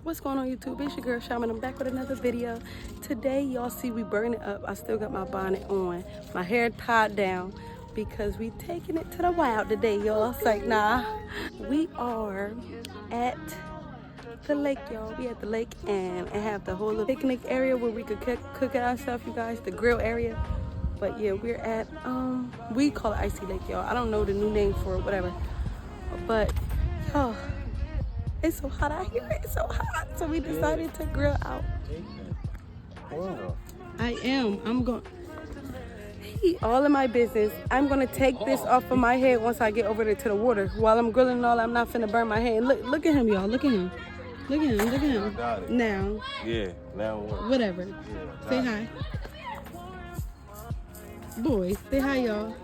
What's going on YouTube? It's your girl Shaman. I'm back with another video. Today y'all see we burn it up. I still got my bonnet on, my hair tied down because we taking it to the wild today, y'all. It's like, nah. We are at the lake, y'all. We at the lake and have the whole little picnic area where we could cook our stuff, you guys, the grill area. But yeah, we're at we call it Icy Lake, y'all. I don't know the new name for it, whatever. But y'all, it's so hot out here. It's so hot. So we decided to grill out. I am. I'm going. Hey, all in my business. I'm going to take this off of my head once I get over there to the water. While I'm grilling and all, I'm not finna burn my head. Look at him, y'all. Look at him. Look at him. Look at him. Now. Yeah, now what? Whatever. Say hi. Boy, say hi, y'all.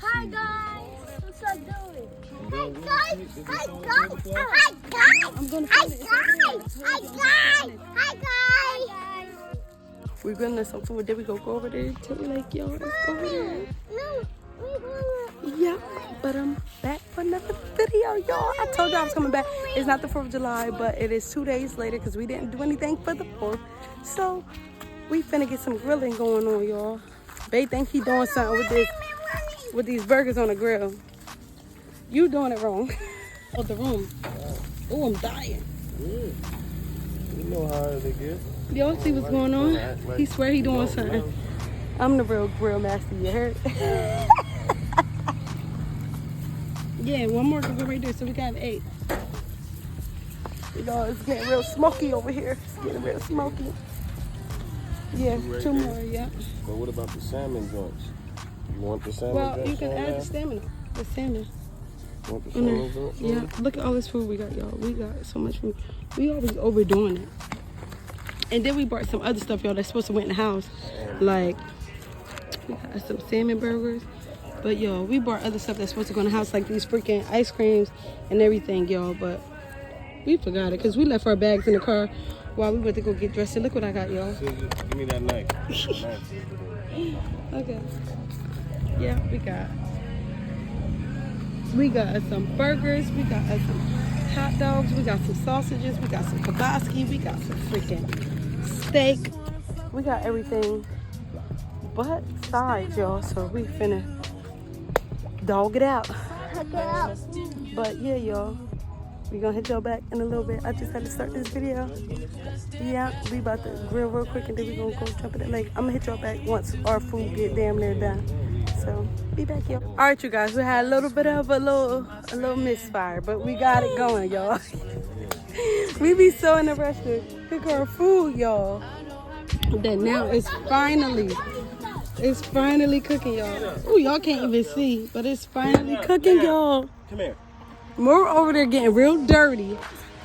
Hi guys. What's up doing? Hi guys. I'm gonna Hi guys. We're grilling some food. Then we go over there to the lake, y'all. It's over there. Yeah, but I'm back for another video, y'all. I told you I was coming back. It's not the 4th of July, but it is 2 days later because we didn't do anything for the 4th. So we finna get some grilling going on, y'all. They think he doing something with these burgers on the grill. You doing it wrong. Oh, the room. Oh, I'm dying. You know how they get. Y'all see what's going on? He swear he doing something. I'm the real grill master, you heard? Yeah, one more can go right there, so we got 8. You know, it's getting real smoky over here. It's getting real smoky. Yeah, 2 more, yeah. But what about the salmon joints? You want the salmon Well, joints? you can add the salmon. The salmon. You want the salmon joints? Yeah, look at all this food we got, y'all. We got so much food. We always overdoing it. And then we brought some other stuff, y'all, that's supposed to went in the house. Like, we got some salmon burgers. But, y'all, we brought other stuff that's supposed to go in the house, like these freaking ice creams and everything, y'all. But we forgot it because we left our bags in the car while we went to go get dressed. And look what I got, y'all. Give me that knife. Okay. Yeah, we got some burgers, we got some hot dogs, we got some sausages, we got some kibasky, we got some freaking steak. We got everything but sides, y'all. So we finna dog it out. But yeah, y'all, we gonna hit y'all back in a little bit. I just had to start this video. Yeah, we about to grill real quick and then we gonna go jump in the lake. I'm gonna hit y'all back once our food get damn near done. So be back, y'all. All right, you guys, we had a little bit of a little misfire, but we got it going, y'all. We be so in a rush to cook our food, y'all, that now it's finally cooking, y'all. Ooh, y'all can't even see, but it's finally cooking, y'all. Come here. We're over there getting real dirty.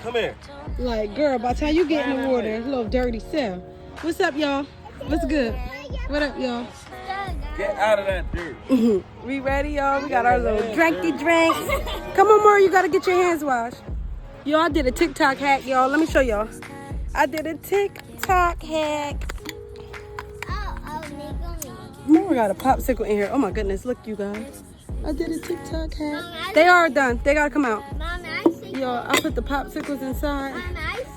Come here. Like, girl, by the time you get in the water, a little dirty self. What's up, y'all? What's good? What up, y'all? Get out of that dirt. We ready, y'all? We got our little drinky drinks. Come on, Maury, you gotta get your hands washed. Y'all, I did a TikTok hack, y'all. Let me show y'all. I did a TikTok hack. Maury got a popsicle in here. Oh my goodness, look, you guys. I did a TikTok hack. They are done. They gotta come out. Y'all, I put the popsicles inside.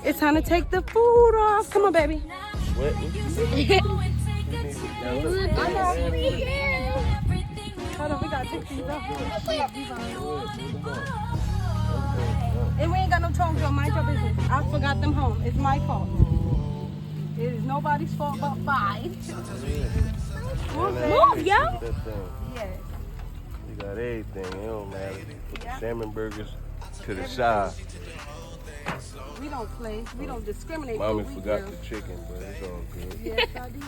It's time to take the food off. Come on, baby. What? Hold on, we gotta take these off. And we ain't got no tongs, y'all. Mind your business. I forgot them home. It's my fault. It is nobody's fault but mine. Move, yo. That thing. Yes. You got everything. It don't matter. Put the salmon burgers to the side. We don't play. We don't discriminate. Mommy forgot the chicken, but it's all good. Yes, I did.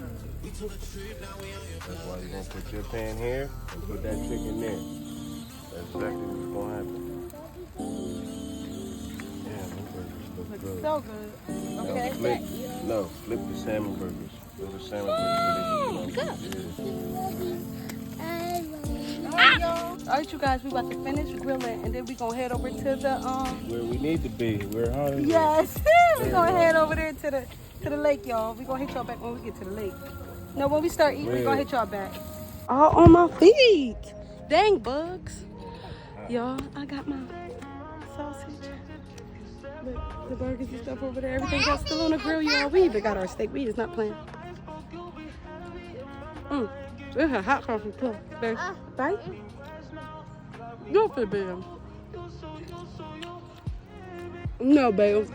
That's why you're going to put your pan here and put that chicken there. That's exactly what's going to happen. Yeah, them burgers look good. So good. Okay. Flip the salmon burgers. Flip the salmon burgers. All right, you guys, we about to finish grilling, and then we gonna head over to the Where we need to be. We're hungry. Yes, we gonna head over there to the lake, y'all. We gonna hit y'all back when we get to the lake. No, when we start eating, we gonna hit y'all back. All on my feet. Dang bugs. Y'all, I got my sausage. But the burgers and stuff over there, everything else still on the grill, y'all. We even got our steak. We is not playing. This is hot coffee too. Babe, right? Go for the babe. No, babe.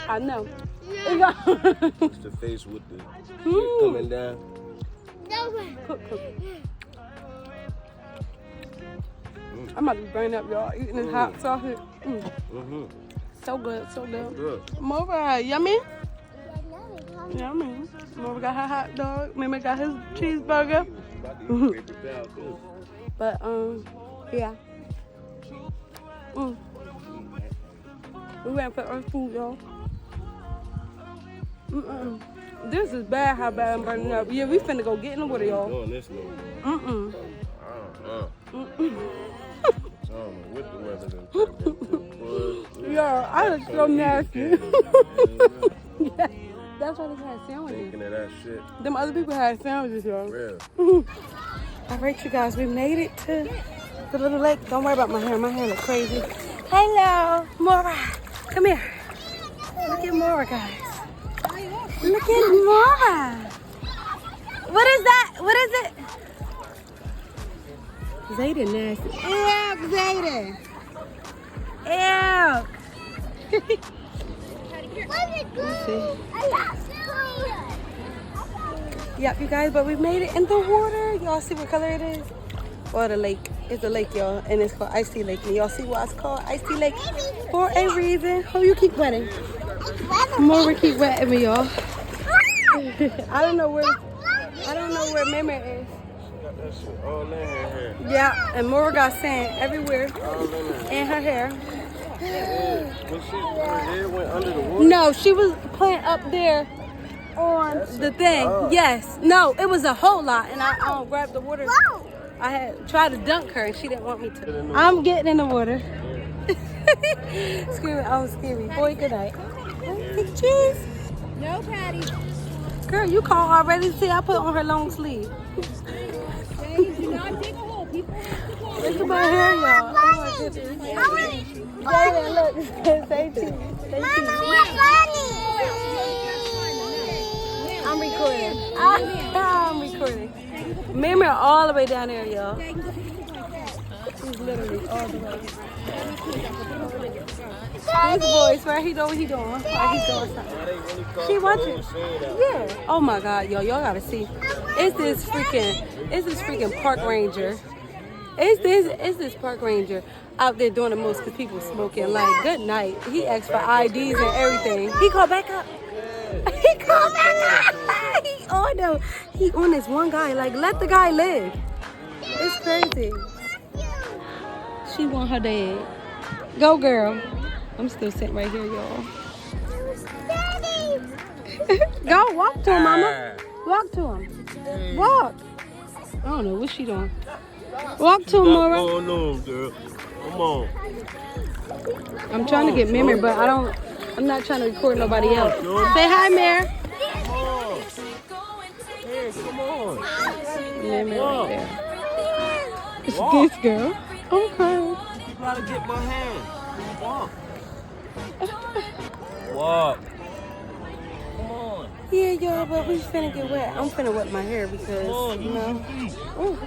I know. It's the face with the shit coming down. Cook. I'm about to burn up, y'all. Eating this hot sausage. So good, so good. Good. Mora, yummy? Yummy. Mora got her hot dog. Mimi got his cheeseburger. But, yeah. We went for our food, y'all. This is bad how bad I'm burning up. Yeah, we finna go get in the water, y'all. Doing this no more. I don't know what the weather done turned into. Yeah, I look so nasty. Yeah, that's why they had sandwiches. Thinking of that shit. Them other people had sandwiches, y'all. Real. All right, you guys, we made it to the little lake. Don't worry about my hair. My hair looks crazy. Hello, Mora. Come here. Look at Mora, guys. Look at Mora. What is that? What is it? Zayden nasty. Ew, Zayden. Ew. Yep, you guys, but we made it in the water. Y'all see what color it is? Or the lake. It's a lake, y'all, and it's called Icy Lake. And y'all see why it's called Icy Lake? For a reason. Oh, you keep wetting. More keep wetting me, y'all. I don't know where Mimi is. Got that shit all in her hair. Yeah, and Mora got sand everywhere All in her. in her hair. When her hair went under the water. No, she was playing up there on the thing. Yes. No, it was a whole lot, and I grabbed the water. I had tried to dunk her, and she didn't want me to. I'm getting in the water. Screaming, oh, scary. Boy, good night. Cheers. No, Patty. Girl, you called already. See, I put on her long sleeve. Do not dig a hole. People have to walk. Look at my hair, y'all. Oh, my goodness. Jayden, look. Say cheese. Say cheese. I'm recording. I'm recording. Mimi all the way down there, y'all. She's literally all the way. This boy, swear he know what he doing. Why he doing something. She watching. Yeah. Oh my God, y'all gotta see. It's this freaking park ranger. It's this park ranger out there doing the most because people smoking. Like, good night. He asked for IDs and everything. He called back up. He called back up. He on this one guy. Like, let the guy live. It's crazy. She want her dad. Go, girl. I'm still sitting right here, y'all. Go, walk to him, mama. Walk to him. Walk. I don't know what she doing. Walk to him, Mora. Going on, girl. Come on. I'm trying to get Mimi, but I'm not trying to record nobody else. Say hi, Mare. Come on. Hey, come on. Mimi right there. It's this girl. Okay. You gotta get my hand. Walk. Walk. Come on. Yeah, y'all, but we finna get wet. I'm finna wet my hair because, you know, ooh,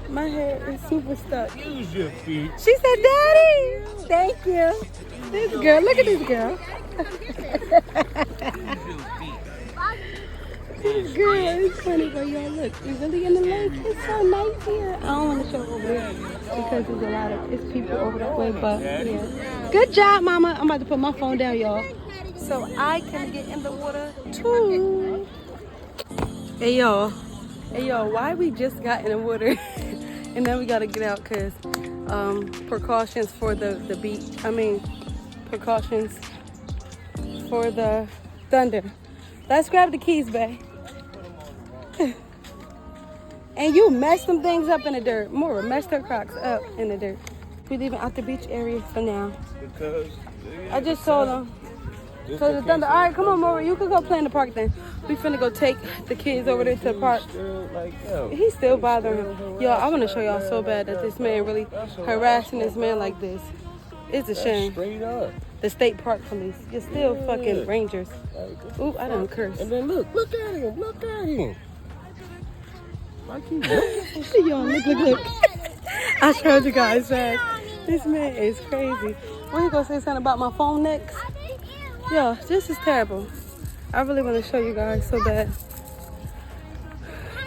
my hair is super stuck. Use your feet. She said, Daddy. Thank you. This girl, look at this girl. This girl is funny, but y'all look, we really in the lake. It's so nice here. I don't want to show over there because there's it's people over that way, but yeah. Good job, Mama. I'm about to put my phone down, y'all, so I can get in the water too. Hey, y'all, why we just got in the water and then we got to get out because precautions for the beach. Precautions for the thunder. Let's grab the keys, babe. And you messed some things up in the dirt. Mora messed her Crocs up in the dirt. We leaving out the beach area for now. Because I just told them. So the thunder. All right, come on, Mora. You could go play in the park then. We finna go take the kids over there to the park. He's still bothering him. Y'all, I want to show y'all so bad that this man really harassing this man like this. It's a That's shame. straight up. The state park police. You're still Yeah. fucking rangers. Like, Ooh, I done cursed. and then look at him, look at him. Like he looking. Yo, look. I showed you guys that. This man is crazy. When you gonna say something about my phone next? Yo, this is terrible. I really want to show you guys so bad.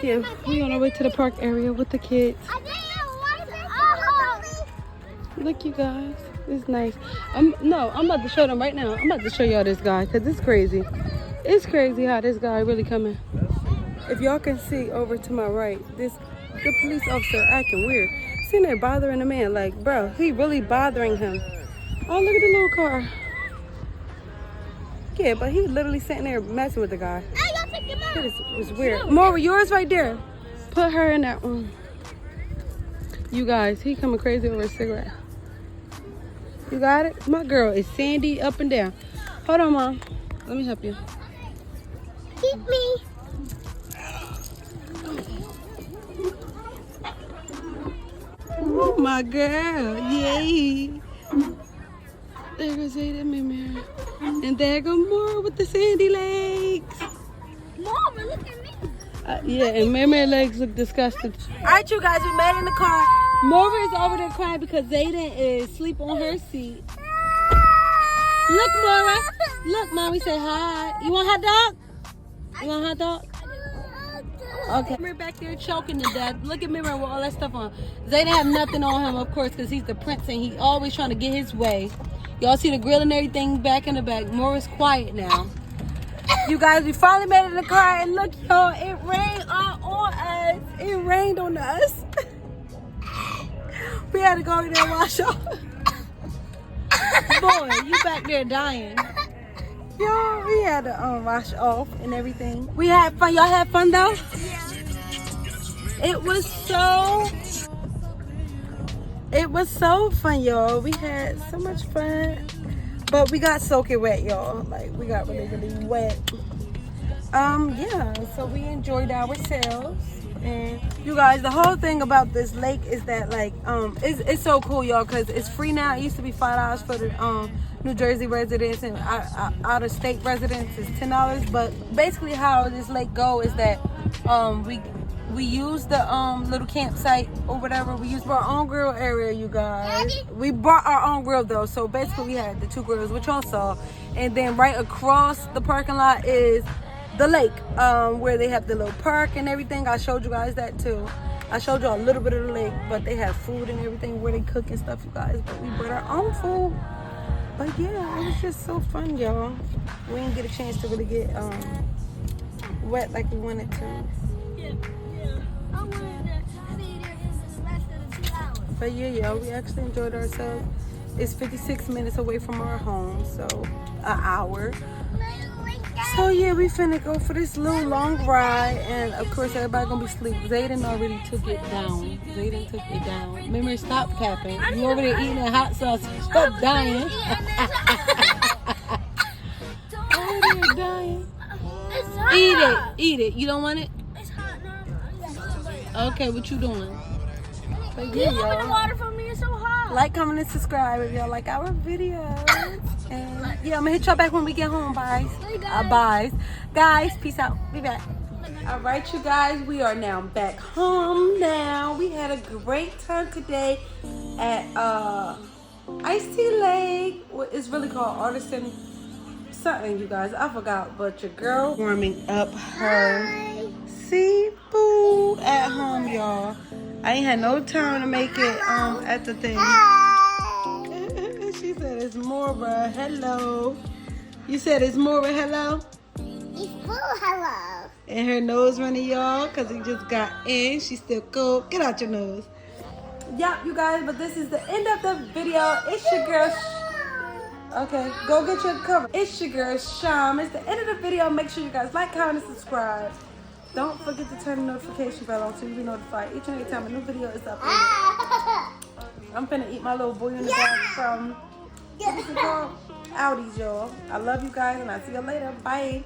Yeah, we on our way to the park area with the kids. Look, you guys, it's nice. I'm about to show them right now. I'm about to show y'all this guy because it's crazy. It's crazy how this guy really coming. If y'all can see over to my right, the police officer acting weird. Sitting there bothering the man, like, bro, he really bothering him. Oh, look at the little car. Yeah, but he literally sitting there messing with the guy. It was weird. Mora, yours right there. Put her in that one. You guys, he coming crazy over a cigarette. You got it? My girl is Sandy up and down. Hold on, Mom. Let me help you. Keep me. Oh, my girl. Yay. There goes Zayda Mimir. And there go Mora with the sandy legs. Mama, look at me. Yeah, and Mimir legs look disgusting. All right, you guys, we made it in the car. Mora is over there crying because Zayden is asleep on her seat. Look, Mora. Look, Mommy say hi. You want a hot dog? You want a hot dog? Okay. Mimir back there choking to death. Look at Mimir with all that stuff on. Zayden have nothing on him, of course, because he's the prince and he always trying to get his way. Y'all see the grill and everything back in the back. Mora's quiet now. You guys, we finally made it in the car, and look, y'all, it rained on us. It rained on us. We had to go in there and wash off. Boy, you back there dying. Yo, we had to wash off and everything. We had fun. Y'all had fun though? It was so fun, y'all. We had so much fun. But we got soaking wet, y'all. Like, we got really, really wet. Yeah, so we enjoyed ourselves. And you guys, the whole thing about this lake is that, like, it's so cool, y'all, because it's free now. It used to be $5 for the New Jersey residents, and out-of-state residents is $10. But basically how this lake go is that we use the little campsite or whatever. We use our own grill area, you guys. We brought our own grill though, so basically we had the 2 grills, which y'all saw. And then right across the parking lot is the lake, where they have the little park and everything. I showed you guys that too. I showed you a little bit of the lake, but they have food and everything where they cook and stuff, you guys. But we brought our own food. But yeah, it was just so fun, y'all. We didn't get a chance to really get wet like we wanted to. But yeah, y'all, we actually enjoyed ourselves. It's 56 minutes away from our home, so an hour. So yeah, we finna go for this little long ride, and of course everybody gonna be asleep. Zayden already took it down. Zayden took it down. Remember, stop capping. You over there eating that hot sauce. Stop dying. Over there dying. Eat it. You don't want it? It's hot now. Okay, what you doing? But Can you open the water for me? It's so hot. Like, comment, and subscribe if y'all like our videos. And yeah, I'm gonna hit y'all back when we get home. Bye. Bye. Guys, peace out. Be back. All right, you guys, we are now back home now. We had a great time today at Ice Tea Lake. What is really called Artisan something, you guys. I forgot, but your girl warming up her seafood at home, y'all. I ain't had no time to make it at the thing. She said it's Mora. Hello. You said it's Mora. Hello. It's hello. And her nose running, y'all, because he just got in. She's still cold. Get out your nose. Yep, you guys, but this is the end of the video. It's your girl. Okay, go get your cover. It's your girl, Sham. It's the end of the video. Make sure you guys like, comment, and subscribe. Don't forget to turn the notification bell on so you'll be notified each and every time a new video is uploaded. I'm finna eat my little boy in the bag from, what is it called? Audi's, y'all. I love you guys, and I'll see you later. Bye.